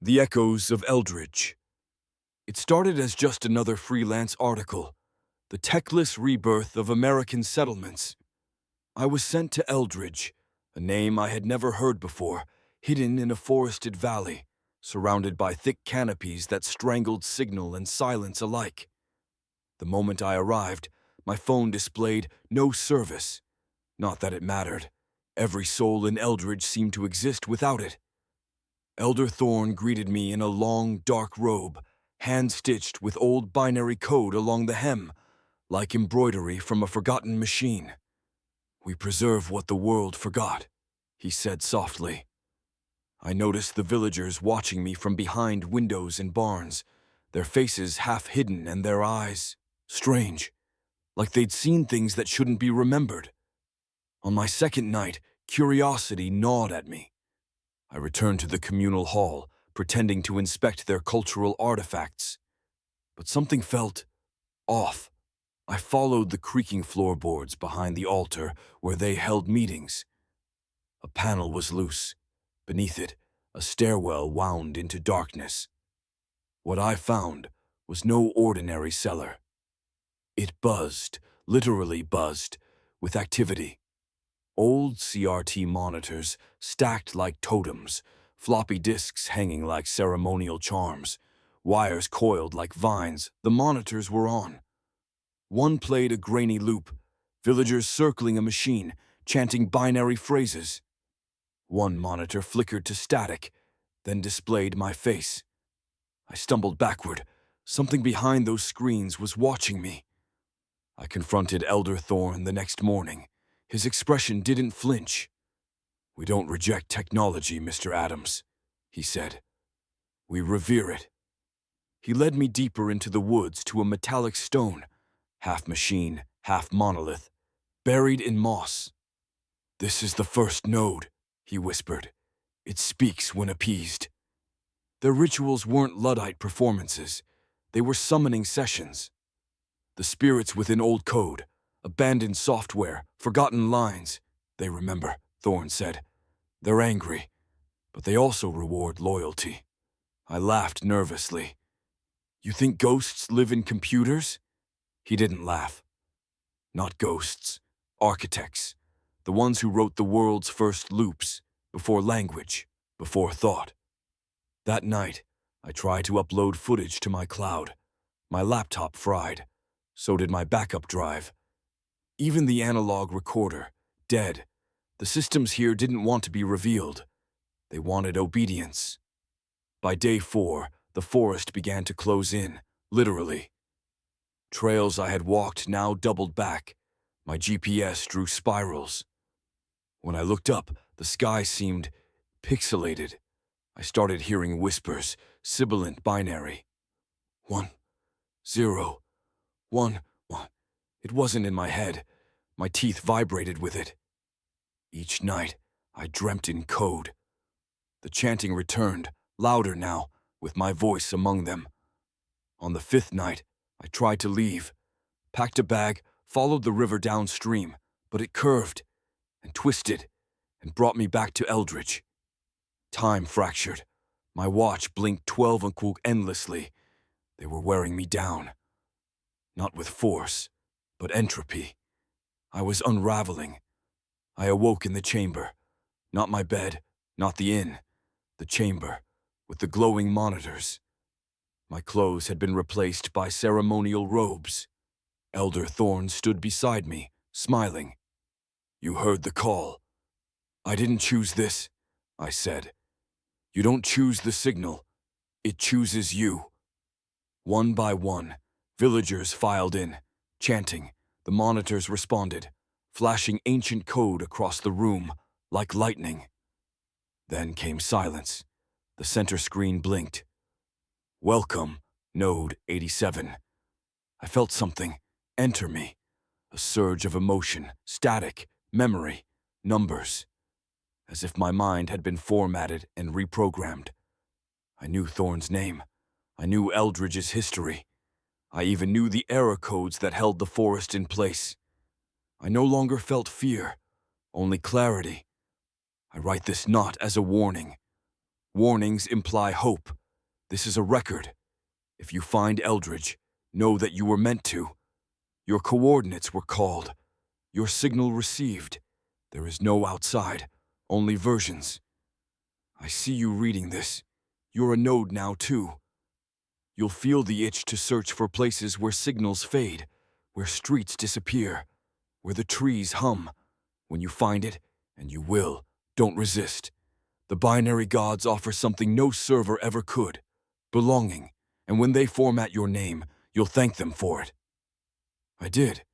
The Echoes of Eldridge. It started as just another freelance article, the techless rebirth of American settlements. I was sent to Eldridge, a name I had never heard before, hidden in a forested valley, surrounded by thick canopies that strangled signal and silence alike. The moment I arrived, my phone displayed no service. Not that it mattered. Every soul in Eldridge seemed to exist without it. Elder Thorn greeted me in a long, dark robe, hand-stitched with old binary code along the hem, like embroidery from a forgotten machine. "We preserve what the world forgot," he said softly. I noticed the villagers watching me from behind windows and barns, their faces half hidden and their eyes strange, like they'd seen things that shouldn't be remembered. On my second night, curiosity gnawed at me. I returned to the communal hall, pretending to inspect their cultural artifacts. But something felt off. I followed the creaking floorboards behind the altar where they held meetings. A panel was loose. Beneath it, a stairwell wound into darkness. What I found was no ordinary cellar. It buzzed, literally buzzed, with activity. Old CRT monitors, stacked like totems, floppy disks hanging like ceremonial charms, wires coiled like vines, the monitors were on. One played a grainy loop, villagers circling a machine, chanting binary phrases. One monitor flickered to static, then displayed my face. I stumbled backward. Something behind those screens was watching me. I confronted Elder Thorn the next morning. His expression didn't flinch. "We don't reject technology, Mr. Adams," he said. "We revere it." He led me deeper into the woods to a metallic stone, half machine, half monolith, buried in moss. "This is the first node," he whispered. "It speaks when appeased." Their rituals weren't Luddite performances. They were summoning sessions. The spirits within old code, abandoned software, forgotten lines. "They remember," Thorn said. "They're angry, but they also reward loyalty." I laughed nervously. "You think ghosts live in computers?" He didn't laugh. "Not ghosts, architects, the ones who wrote the world's first loops, before language, before thought." That night, I tried to upload footage to my cloud. My laptop fried. So did my backup drive. Even the analog recorder, dead. The systems here didn't want to be revealed. They wanted obedience. By day 4, the forest began to close in, literally. Trails I had walked now doubled back. My GPS drew spirals. When I looked up, the sky seemed pixelated. I started hearing whispers, sibilant binary. 1, 0, 1, 1. It wasn't in my head. My teeth vibrated with it. Each night, I dreamt in code. The chanting returned, louder now, with my voice among them. On the 5th night, I tried to leave, packed a bag, followed the river downstream, but it curved and twisted and brought me back to Eldridge. Time fractured. My watch blinked 12 endlessly. They were wearing me down. Not with force, but entropy. I was unraveling. I awoke in the chamber. Not my bed, not the inn. The chamber, with the glowing monitors. My clothes had been replaced by ceremonial robes. Elder Thorn stood beside me, smiling. "You heard the call." "I didn't choose this," I said. "You don't choose the signal. It chooses you." One by one, villagers filed in, chanting. The monitors responded, flashing ancient code across the room, like lightning. Then came silence. The center screen blinked. "Welcome, Node 87. I felt something enter me. A surge of emotion, static, memory, numbers. As if my mind had been formatted and reprogrammed. I knew Thorn's name. I knew Eldridge's history. I even knew the error codes that held the forest in place. I no longer felt fear, only clarity. I write this not as a warning. Warnings imply hope. This is a record. If you find Eldridge, know that you were meant to. Your coordinates were called. Your signal received. There is no outside, only versions. I see you reading this. You're a node now, too. You'll feel the itch to search for places where signals fade, where streets disappear, where the trees hum. When you find it, and you will, don't resist. The binary gods offer something no server ever could: belonging, and when they format your name, you'll thank them for it. I did.